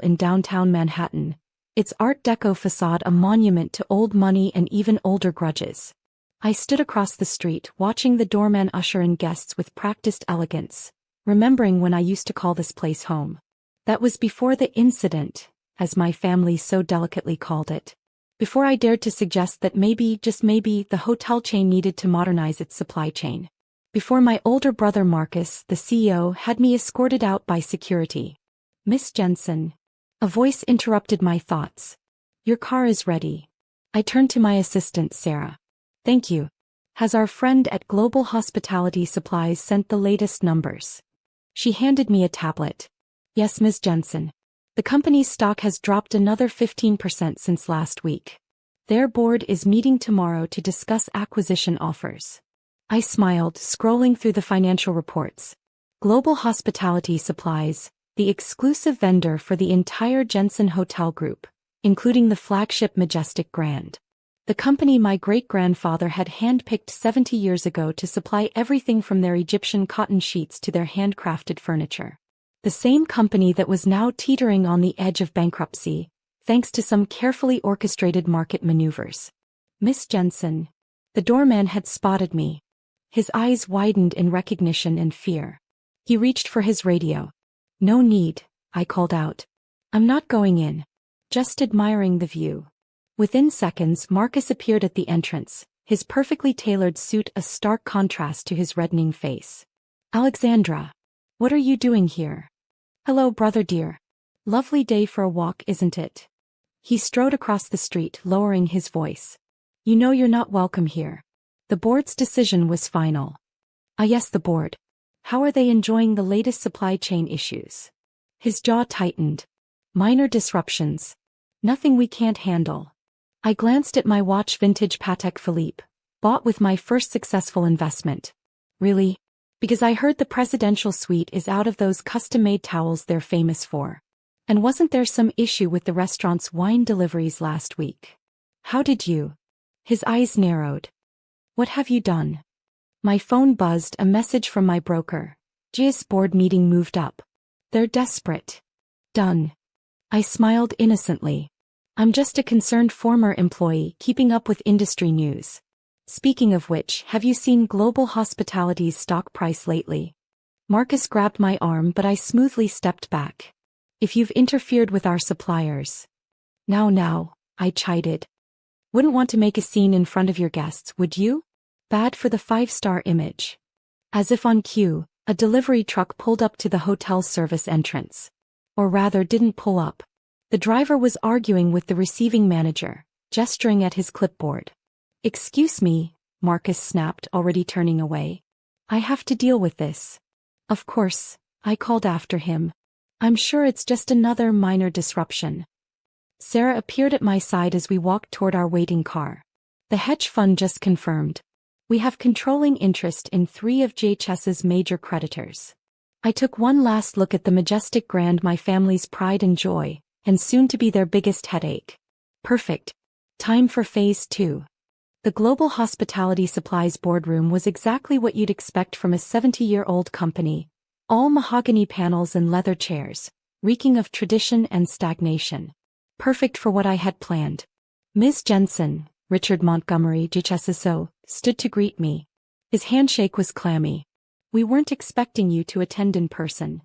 in downtown Manhattan, its Art Deco facade a monument to old money and even older grudges. I stood across the street watching the doorman usher in guests with practiced elegance, remembering when I used to call this place home. That was before the incident, as my family so delicately called it. Before I dared to suggest that maybe, just maybe, the hotel chain needed to modernize its supply chain. Before my older brother Marcus, the CEO, had me escorted out by security. "Miss Jensen." A voice interrupted my thoughts. "Your car is ready." I turned to my assistant Sarah. "Thank you. Has our friend at Global Hospitality Supplies sent the latest numbers?" She handed me a tablet. "Yes, Ms. Jensen. The company's stock has dropped another 15% since last week. Their board is meeting tomorrow to discuss acquisition offers." I smiled, scrolling through the financial reports. Global Hospitality Supplies, the exclusive vendor for the entire Jensen Hotel Group, including the flagship Majestic Grand. The company my great-grandfather had handpicked 70 years ago to supply everything from their Egyptian cotton sheets to their handcrafted furniture. The same company that was now teetering on the edge of bankruptcy, thanks to some carefully orchestrated market maneuvers. "Miss Jensen." The doorman had spotted me. His eyes widened in recognition and fear. He reached for his radio. "No need," I called out. "I'm not going in. Just admiring the view." Within seconds, Marcus appeared at the entrance, his perfectly tailored suit a stark contrast to his reddening face. "Alexandra, what are you doing here?" "Hello, brother dear. Lovely day for a walk, isn't it?" He strode across the street, lowering his voice. "You know you're not welcome here. The board's decision was final." "Ah yes, the board. How are they enjoying the latest supply chain issues?" His jaw tightened. "Minor disruptions. Nothing we can't handle." I glanced at my watch, vintage Patek Philippe, bought with my first successful investment. "Really? Because I heard the presidential suite is out of those custom-made towels they're famous for. And wasn't there some issue with the restaurant's wine deliveries last week?" "How did you?" His eyes narrowed. "What have you done?" My phone buzzed, a message from my broker. "GIS board meeting moved up. They're desperate." "Done." I smiled innocently. "I'm just a concerned former employee keeping up with industry news. Speaking of which, have you seen Global Hospitality's stock price lately?" Marcus grabbed my arm, but I smoothly stepped back. "If you've interfered with our suppliers." Now, I chided. "Wouldn't want to make a scene in front of your guests, would you? Bad for the five-star image." As if on cue, a delivery truck pulled up to the hotel's service entrance. Or rather, didn't pull up. The driver was arguing with the receiving manager, gesturing at his clipboard. "Excuse me," Marcus snapped, already turning away. "I have to deal with this." "Of course," I called after him. "I'm sure it's just another minor disruption." Sarah appeared at my side as we walked toward our waiting car. "The hedge fund just confirmed. We have controlling interest in 3 of JHS's major creditors." I took one last look at the Majestic Grand, my family's pride and joy, and soon to be their biggest headache. Perfect. Time for phase 2. The Global Hospitality Supplies boardroom was exactly what you'd expect from a 70-year-old company, all mahogany panels and leather chairs, reeking of tradition and stagnation. Perfect for what I had planned. "Ms. Jensen," Richard Montgomery, GHSSO, stood to greet me. His handshake was clammy. "We weren't expecting you to attend in person."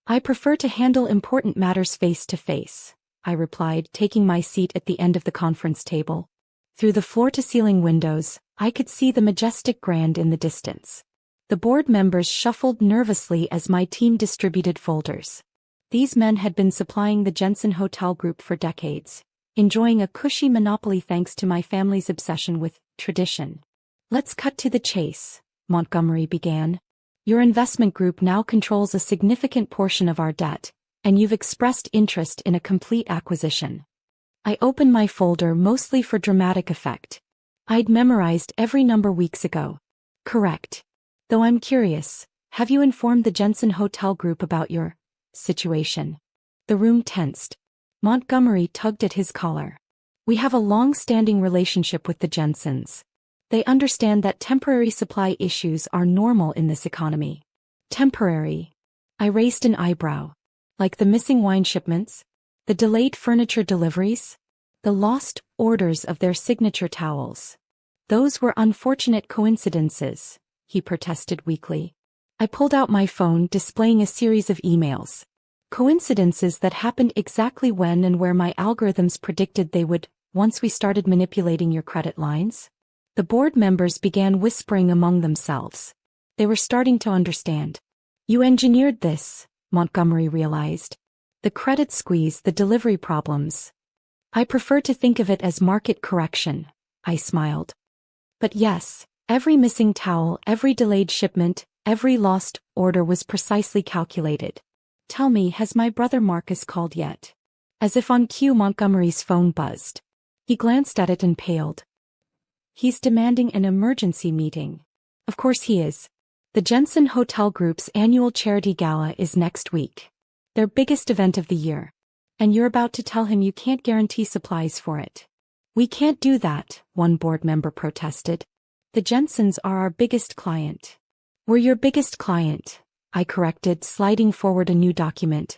"I prefer to handle important matters face to face," I replied, taking my seat at the end of the conference table. Through the floor-to-ceiling windows, I could see the Majestic Grand in the distance. The board members shuffled nervously as my team distributed folders. These men had been supplying the Jensen Hotel Group for decades, enjoying a cushy monopoly thanks to my family's obsession with tradition. "Let's cut to the chase," Montgomery began. "Your investment group now controls a significant portion of our debt, and you've expressed interest in a complete acquisition." I opened my folder mostly for dramatic effect. I'd memorized every number weeks ago. "Correct. Though I'm curious, have you informed the Jensen Hotel Group about your situation?" The room tensed. Montgomery tugged at his collar. "We have a long-standing relationship with the Jensens. They understand that temporary supply issues are normal in this economy." "Temporary?" I raised an eyebrow. "Like the missing wine shipments?" The delayed furniture deliveries? The lost orders of their signature towels. Those were unfortunate coincidences, he protested weakly. I pulled out my phone, displaying a series of emails. Coincidences that happened exactly when and where my algorithms predicted they would, once we started manipulating your credit lines. The board members began whispering among themselves. They were starting to understand. You engineered this, Montgomery realized. The credit squeeze, the delivery problems. I prefer to think of it as market correction, I smiled. But yes, every missing towel, every delayed shipment, every lost order was precisely calculated. Tell me, has my brother Marcus called yet? As if on cue, Montgomery's phone buzzed. He glanced at it and paled. He's demanding an emergency meeting. Of course he is. The Jensen Hotel Group's annual charity gala is next week. Their biggest event of the year. And you're about to tell him you can't guarantee supplies for it. We can't do that, one board member protested. The Jensens are our biggest client. We're your biggest client, I corrected, sliding forward a new document.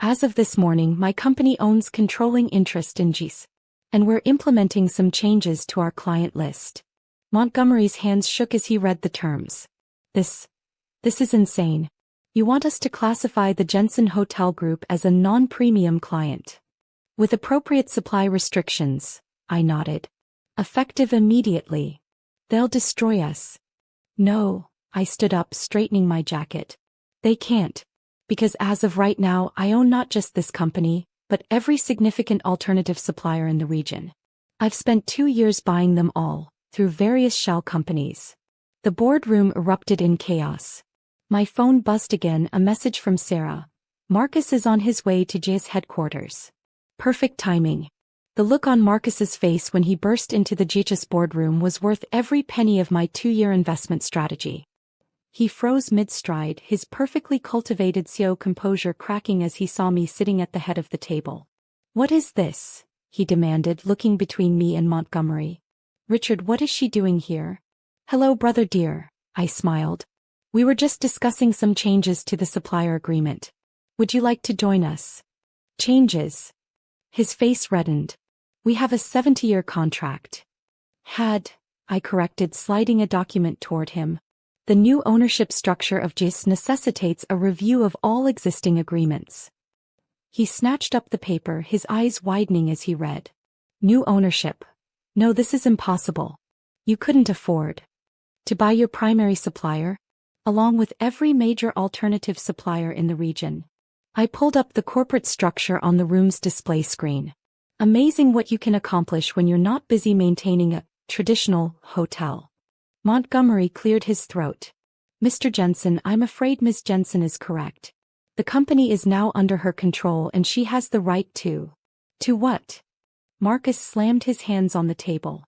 As of this morning, my company owns controlling interest in GIS. And we're implementing some changes to our client list. Montgomery's hands shook as he read the terms. This is insane. You want us to classify the Jensen Hotel Group as a non-premium client. With appropriate supply restrictions, I nodded. Effective immediately. They'll destroy us. No, I stood up, straightening my jacket. They can't. Because as of right now, I own not just this company, but every significant alternative supplier in the region. I've spent 2 years buying them all, through various shell companies. The boardroom erupted in chaos. My phone buzzed again, a message from Sarah. Marcus is on his way to GIS headquarters. Perfect timing. The look on Marcus's face when he burst into the GIS boardroom was worth every penny of my 2-year investment strategy. He froze mid-stride, his perfectly cultivated CEO composure cracking as he saw me sitting at the head of the table. What is this? He demanded, looking between me and Montgomery. Richard, what is she doing here? Hello, brother dear, I smiled. We were just discussing some changes to the supplier agreement. Would you like to join us? Changes? His face reddened. We have a 70-year contract. I corrected, sliding a document toward him. The new ownership structure of GIS necessitates a review of all existing agreements. He snatched up the paper, his eyes widening as he read. New ownership. No, this is impossible. You couldn't afford to buy your primary supplier, along with every major alternative supplier in the region. I pulled up the corporate structure on the room's display screen. Amazing what you can accomplish when you're not busy maintaining a traditional hotel. Montgomery cleared his throat. Mr. Jensen, I'm afraid Ms. Jensen is correct. The company is now under her control and she has the right to. To what? Marcus slammed his hands on the table.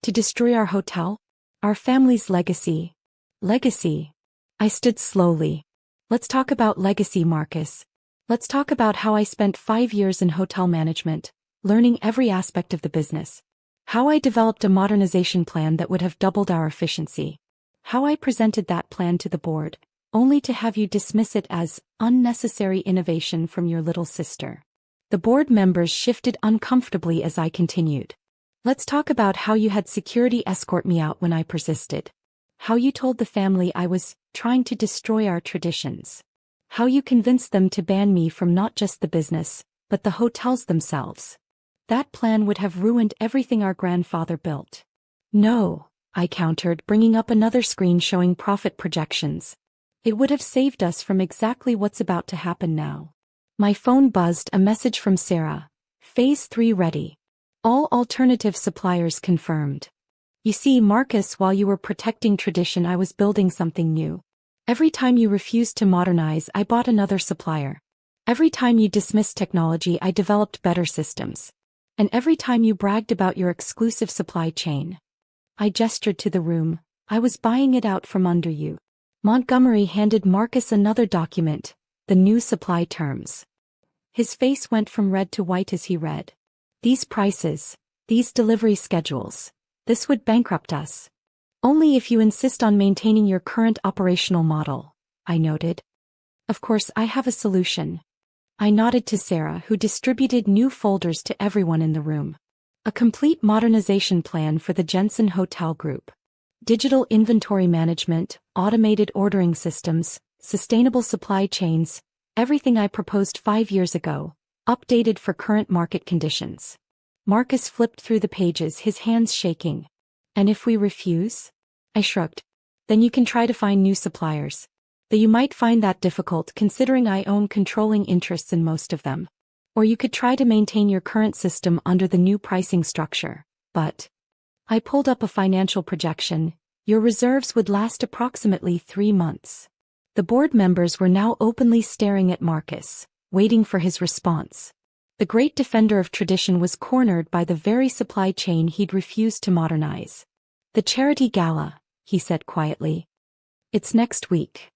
To destroy our hotel? Our family's legacy. Legacy? I stood slowly. Let's talk about legacy, Marcus. Let's talk about how I spent 5 years in hotel management, learning every aspect of the business. How I developed a modernization plan that would have doubled our efficiency. How I presented that plan to the board, only to have you dismiss it as unnecessary innovation from your little sister. The board members shifted uncomfortably as I continued. Let's talk about how you had security escort me out when I persisted. How you told the family I was trying to destroy our traditions. How you convinced them to ban me from not just the business, but the hotels themselves. That plan would have ruined everything our grandfather built. No, I countered, bringing up another screen showing profit projections. It would have saved us from exactly what's about to happen now. My phone buzzed, a message from Sarah. Phase 3 ready. All alternative suppliers confirmed. You see, Marcus, while you were protecting tradition, I was building something new. Every time you refused to modernize, I bought another supplier. Every time you dismissed technology, I developed better systems. And every time you bragged about your exclusive supply chain, I gestured to the room. I was buying it out from under you. Montgomery handed Marcus another document, the new supply terms. His face went from red to white as he read. These prices, these delivery schedules, this would bankrupt us. Only if you insist on maintaining your current operational model, I noted. Of course, I have a solution. I nodded to Sarah, who distributed new folders to everyone in the room. A complete modernization plan for the Jensen Hotel Group. Digital inventory management, automated ordering systems, sustainable supply chains, everything I proposed 5 years ago, updated for current market conditions. Marcus flipped through the pages, his hands shaking. And if we refuse? I shrugged. Then you can try to find new suppliers. Though you might find that difficult considering I own controlling interests in most of them. Or you could try to maintain your current system under the new pricing structure. But I pulled up a financial projection. Your reserves would last approximately 3 months. The board members were now openly staring at Marcus, waiting for his response. The great defender of tradition was cornered by the very supply chain he'd refused to modernize. The charity gala, he said quietly. It's next week.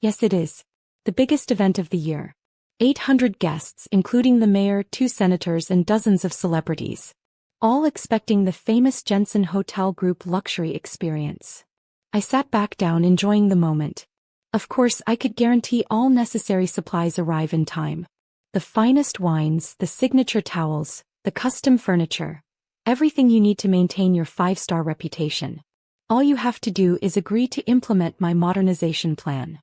Yes, it is. The biggest event of the year. 800 guests, including the mayor, 2 senators, and dozens of celebrities. All expecting the famous Jensen Hotel Group luxury experience. I sat back down, enjoying the moment. Of course, I could guarantee all necessary supplies arrive in time. The finest wines, the signature towels, the custom furniture. Everything you need to maintain your 5-star reputation. All you have to do is agree to implement my modernization plan.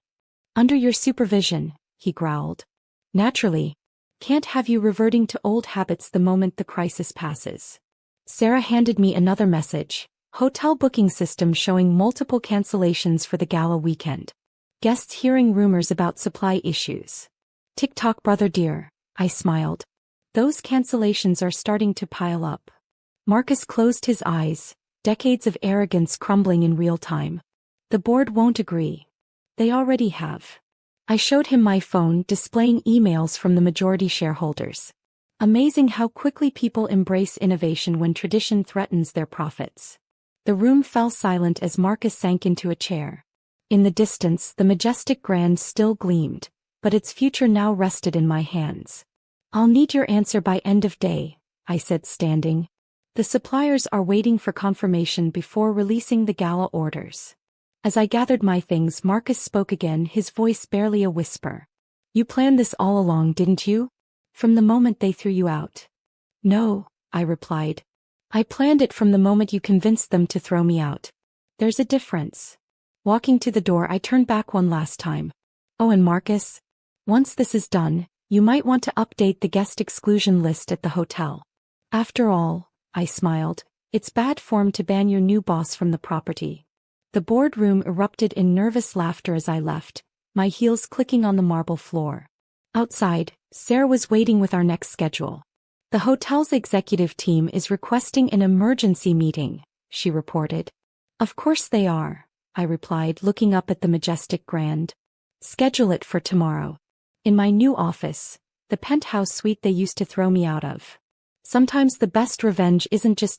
Under your supervision, he growled. Naturally. Can't have you reverting to old habits the moment the crisis passes. Sarah handed me another message. Hotel booking system showing multiple cancellations for the gala weekend. Guests hearing rumors about supply issues. Tick-tock, brother dear, I smiled. Those cancellations are starting to pile up. Marcus closed his eyes, decades of arrogance crumbling in real time. The board won't agree. They already have. I showed him my phone, displaying emails from the majority shareholders. Amazing how quickly people embrace innovation when tradition threatens their profits. The room fell silent as Marcus sank into a chair. In the distance, the majestic Grand still gleamed, but its future now rested in my hands. I'll need your answer by end of day, I said, standing. The suppliers are waiting for confirmation before releasing the gala orders. As I gathered my things, Marcus spoke again, his voice barely a whisper. You planned this all along, didn't you? From the moment they threw you out. No, I replied. I planned it from the moment you convinced them to throw me out. There's a difference. Walking to the door, I turned back one last time. Oh, and Marcus, once this is done, you might want to update the guest exclusion list at the hotel. After all, I smiled, it's bad form to ban your new boss from the property. The boardroom erupted in nervous laughter as I left, my heels clicking on the marble floor. Outside, Sarah was waiting with our next schedule. The hotel's executive team is requesting an emergency meeting, she reported. Of course they are, I replied, looking up at the majestic Grand. Schedule it for tomorrow. In my new office, the penthouse suite they used to throw me out of. Sometimes the best revenge isn't just